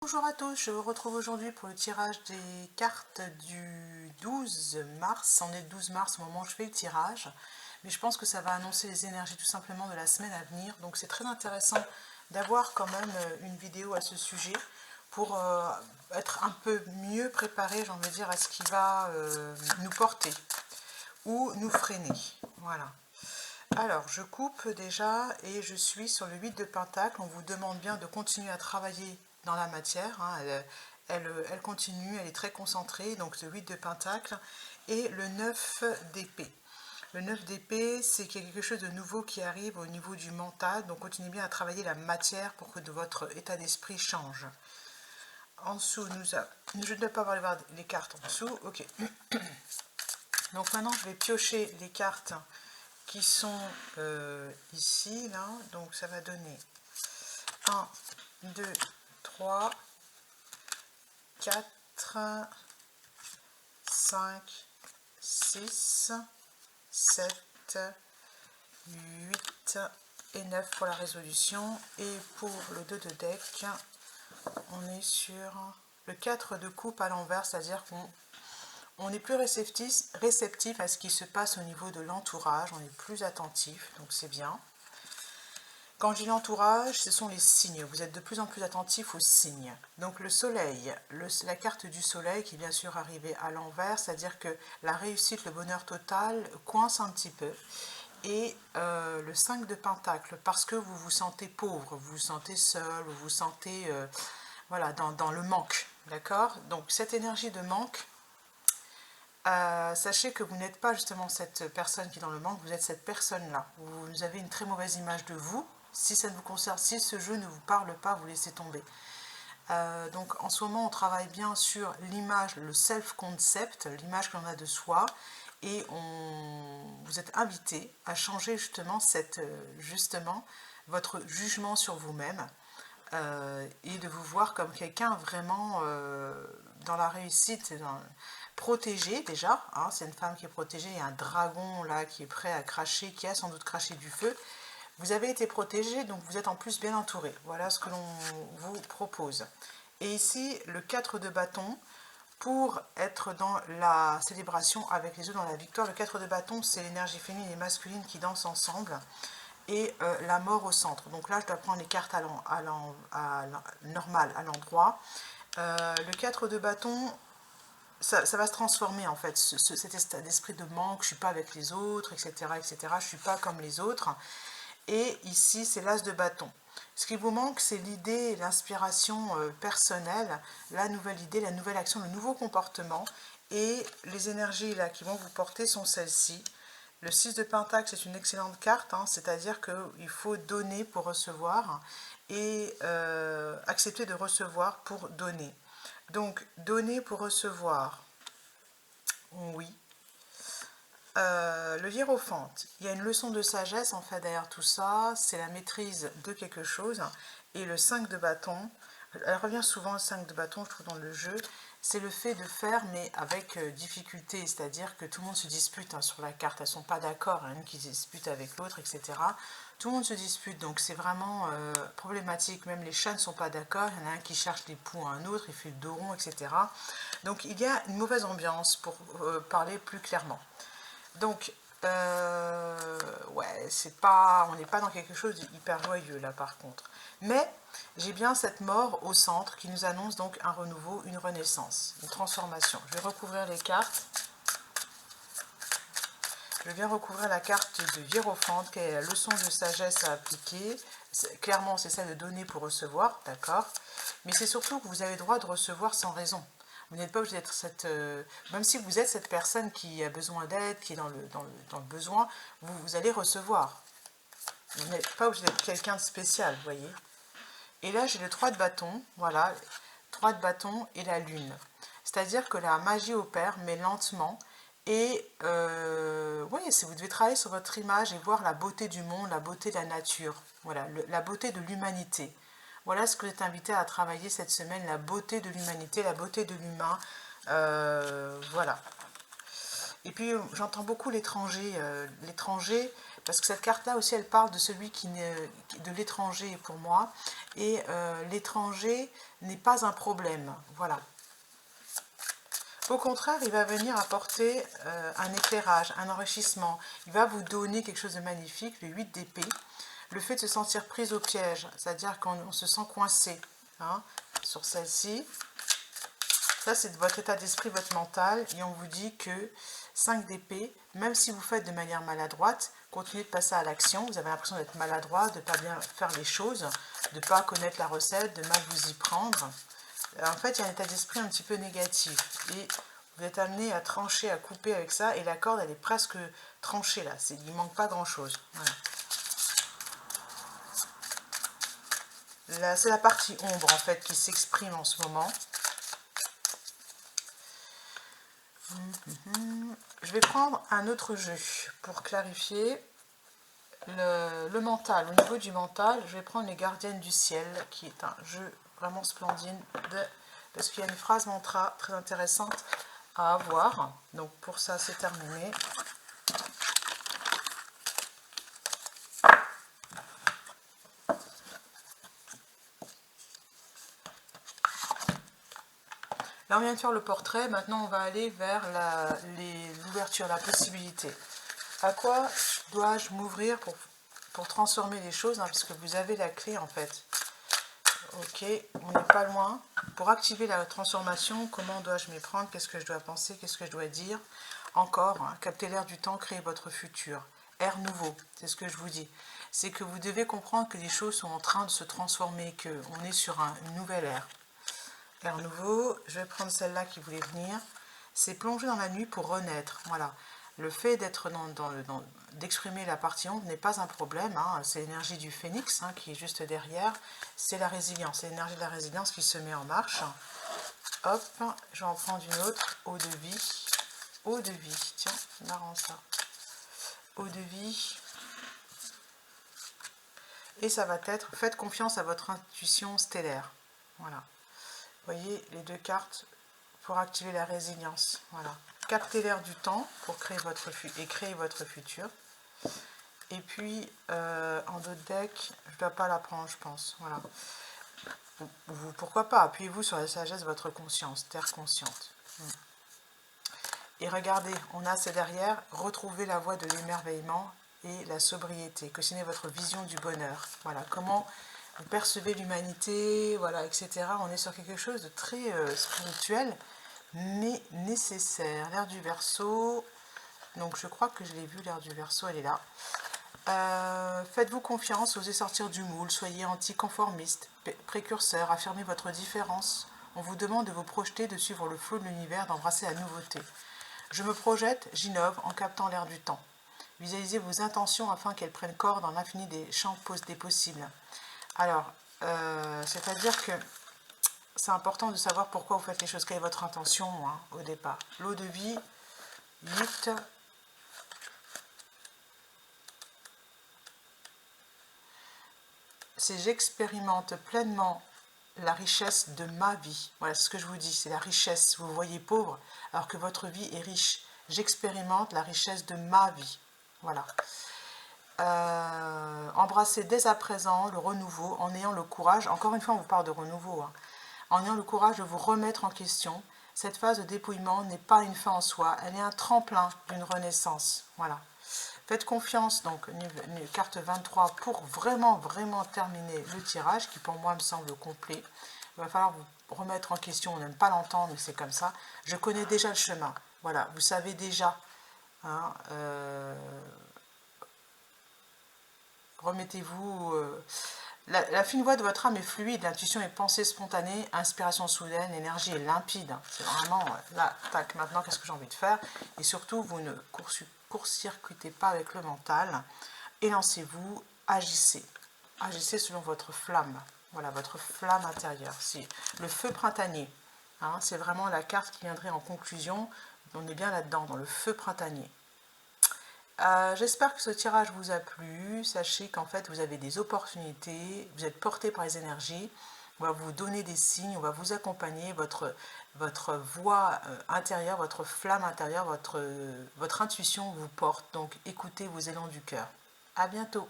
Bonjour à tous, je vous retrouve aujourd'hui pour le tirage des cartes du 12 mars. On est le 12 mars au moment où je fais le tirage, mais je pense que ça va annoncer les énergies tout simplement de la semaine à venir. Donc c'est très intéressant d'avoir quand même une vidéo à ce sujet pour être un peu mieux préparé, j'ai envie de dire, à ce qui va nous porter ou nous freiner. Voilà. Alors, je coupe déjà et je suis sur le 8 de Pentacle. On vous demande bien de continuer à travailler dans la matière. Hein. Elle continue, elle est très concentrée. Donc, le 8 de Pentacle et le 9 d'épée. Le 9 d'épée, c'est qu'il y a quelque chose de nouveau qui arrive au niveau du mental. Donc, continuez bien à travailler la matière pour que votre état d'esprit change. En dessous, je ne dois pas avoir les cartes en dessous. Ok. Donc, maintenant, je vais piocher les cartes qui sont ici, là. Donc ça va donner 1, 2, 3, 4, 5, 6, 7, 8 et 9 pour la résolution. Et pour le 2 de deck, on est sur le 4 de coupe à l'envers, c'est-à-dire qu'on est plus réceptif à ce qui se passe au niveau de l'entourage, on est plus attentif, donc c'est bien. Quand je dis l'entourage, ce sont les signes. Vous êtes de plus en plus attentif aux signes. Donc le soleil, la carte du soleil qui est bien sûr arrivée à l'envers, c'est-à-dire que la réussite, le bonheur total coince un petit peu. Et le 5 de pentacle, parce que vous vous sentez pauvre, vous vous sentez seul, vous vous sentez voilà, dans le manque. D'accord? Donc cette énergie de manque, sachez que vous n'êtes pas justement cette personne qui est dans le manque, vous êtes cette personne-là. Vous avez une très mauvaise image de vous. Si ça ne vous concerne, si ce jeu ne vous parle pas, vous laissez tomber. Donc en ce moment, on travaille bien sur l'image, le self-concept, l'image que l'on a de soi. Et vous êtes invité à changer justement votre jugement sur vous-même. Et de vous voir comme quelqu'un vraiment dans la réussite, protégé déjà, hein, c'est une femme qui est protégée, il y a un dragon là qui est prêt à cracher, qui a sans doute craché du feu. Vous avez été protégé, donc vous êtes en plus bien entouré. Voilà ce que l'on vous propose. Et ici, le 4 de bâton, pour être dans la célébration avec les autres, dans la victoire. Le 4 de bâton, c'est l'énergie féminine et masculine qui dansent ensemble. Et la mort au centre. Donc là, je dois prendre les cartes normales à l'endroit. Le 4 de bâton, ça va se transformer en fait, cet état d'esprit de manque, je ne suis pas avec les autres, etc., etc., je ne suis pas comme les autres. Et ici, c'est l'as de bâton. Ce qui vous manque, c'est l'idée, l'inspiration personnelle, la nouvelle idée, la nouvelle action, le nouveau comportement. Et les énergies là qui vont vous porter sont celles-ci. Le 6 de Pentacle, c'est une excellente carte, hein, c'est-à-dire qu'il faut donner pour recevoir et accepter de recevoir pour donner. Donc, donner pour recevoir, oui. Le hiérophante, il y a une leçon de sagesse en fait derrière tout ça, c'est la maîtrise de quelque chose. Et le 5 de bâton, elle revient souvent le 5 de bâton, je trouve, dans le jeu, c'est le fait de faire mais avec difficulté, c'est-à-dire que tout le monde se dispute hein, sur la carte, elles ne sont pas d'accord, il y en a une qui se dispute avec l'autre, etc. Tout le monde se dispute, donc c'est vraiment problématique, même les chats ne sont pas d'accord, il y en a un qui cherche des poux à un autre, il fait le dos rond, etc. Donc il y a une mauvaise ambiance pour parler plus clairement. Donc, ouais, on n'est pas dans quelque chose d'hyper joyeux là par contre. Mais j'ai bien cette mort au centre qui nous annonce donc un renouveau, une renaissance, une transformation. Je vais recouvrir les cartes. Je viens recouvrir la carte de Hiérophante, qui est la leçon de sagesse à appliquer. Clairement, c'est celle de donner pour recevoir, d'accord? Mais c'est surtout que vous avez le droit de recevoir sans raison. Vous n'êtes pas obligé d'être même si vous êtes cette personne qui a besoin d'aide, qui est dans le besoin, vous allez recevoir. Vous n'êtes pas obligé d'être quelqu'un de spécial, vous voyez. Et là, j'ai le 3 de bâton, voilà, 3 de bâton et la lune. C'est-à-dire que la magie opère, mais lentement. Et oui, vous devez travailler sur votre image et voir la beauté du monde, la beauté de la nature, voilà, la beauté de l'humanité. Voilà ce que vous êtes invité à travailler cette semaine, la beauté de l'humanité, la beauté de l'humain. Voilà. Et puis j'entends beaucoup l'étranger. L'étranger, Parce que cette carte-là aussi, elle parle de celui de l'étranger pour moi. Et l'étranger n'est pas un problème. Voilà. Au contraire, il va venir apporter un éclairage, un enrichissement. Il va vous donner quelque chose de magnifique, le 8 d'épée. Le fait de se sentir prise au piège, c'est-à-dire qu'on se sent coincé hein, sur celle-ci. Ça, c'est votre état d'esprit, votre mental. Et on vous dit que 5 d'épée, même si vous faites de manière maladroite, continuez de passer à l'action. Vous avez l'impression d'être maladroit, de ne pas bien faire les choses, de ne pas connaître la recette, de mal vous y prendre. En fait, il y a un état d'esprit un petit peu négatif. Et vous êtes amené à trancher, à couper avec ça. Et la corde, elle est presque tranchée là. Il ne manque pas grand-chose. Voilà. C'est la partie ombre, en fait, qui s'exprime en ce moment. Je vais prendre un autre jeu pour clarifier le mental. Au niveau du mental, je vais prendre les Gardiennes du Ciel, qui est un jeu vraiment splendide, parce qu'il y a une phrase mantra très intéressante à avoir. Donc pour ça, c'est terminé. Là, on vient de faire le portrait. Maintenant, on va aller vers l'ouverture, la possibilité. À quoi dois-je m'ouvrir pour transformer les choses hein, puisque vous avez la clé, en fait. Ok, on n'est pas loin. Pour activer la transformation, comment dois-je m'y prendre? Qu'est-ce que je dois penser? Qu'est-ce que je dois dire? Encore, hein, capter l'air du temps, créer votre futur. Air nouveau, c'est ce que je vous dis. C'est que vous devez comprendre que les choses sont en train de se transformer, qu'on est sur une nouvelle ère. Air nouveau, je vais prendre celle-là qui voulait venir. C'est plonger dans la nuit pour renaître. Voilà. Le fait d'être d'exprimer la partie ombre n'est pas un problème. Hein. C'est l'énergie du phénix hein, qui est juste derrière. C'est la résilience. C'est l'énergie de la résilience qui se met en marche. Hop, je vais en prendre une autre. Eau de vie. Eau de vie. Tiens, c'est marrant ça. Eau de vie. Et ça va être, faites confiance à votre intuition stellaire. Voilà. Vous voyez les deux cartes pour activer la résilience. Voilà. Captez l'air du temps pour créer votre futur. Et puis, en d'autres decks, je ne dois pas la prendre, je pense. Voilà. Pourquoi pas, appuyez-vous sur la sagesse de votre conscience, terre consciente. Et regardez, on a c'est derrière, retrouvez la voie de l'émerveillement et la sobriété. Questionnez votre vision du bonheur. Voilà, comment vous percevez l'humanité, voilà, etc. On est sur quelque chose de très spirituel, mais nécessaire. L'ère du Verseau, donc je crois que je l'ai vu, l'ère du Verseau, elle est là. Faites-vous confiance, osez sortir du moule, soyez anticonformiste, précurseur, affirmez votre différence. On vous demande de vous projeter, de suivre le flot de l'univers, d'embrasser la nouveauté. Je me projette, j'innove en captant l'air du temps. Visualisez vos intentions afin qu'elles prennent corps dans l'infini des champs des possibles. Alors, c'est-à-dire que c'est important de savoir pourquoi vous faites les choses, quelle est votre intention hein, au départ. L'eau de vie, 8. C'est j'expérimente pleinement la richesse de ma vie. Voilà, c'est ce que je vous dis, c'est la richesse. Vous vous voyez pauvre alors que votre vie est riche. J'expérimente la richesse de ma vie. Voilà. Embrassez dès à présent le renouveau en ayant le courage, encore une fois on vous parle de renouveau, hein, en ayant le courage de vous remettre en question. Cette phase de dépouillement n'est pas une fin en soi, elle est un tremplin d'une renaissance. Voilà. Faites confiance, donc carte 23, pour vraiment terminer le tirage, qui pour moi me semble complet. Il va falloir vous remettre en question, on n'aime pas l'entendre, mais c'est comme ça. Je connais déjà le chemin, voilà, vous savez déjà. Hein, remettez-vous... la fine voix de votre âme est fluide, l'intuition est pensée spontanée, inspiration soudaine, l'énergie est limpide. C'est vraiment, là, tac, maintenant, qu'est-ce que j'ai envie de faire? Et surtout, vous ne court-circuitez pas avec le mental. Et lancez-vous, agissez. Agissez selon votre flamme. Voilà, votre flamme intérieure. C'est le feu printanier. Hein, c'est vraiment la carte qui viendrait en conclusion. On est bien là-dedans, dans le feu printanier. J'espère que ce tirage vous a plu. Sachez qu'en fait vous avez des opportunités, vous êtes porté par les énergies, on va vous donner des signes, on va vous accompagner, votre voix intérieure, votre flamme intérieure, votre intuition vous porte, donc écoutez vos élans du cœur. À bientôt.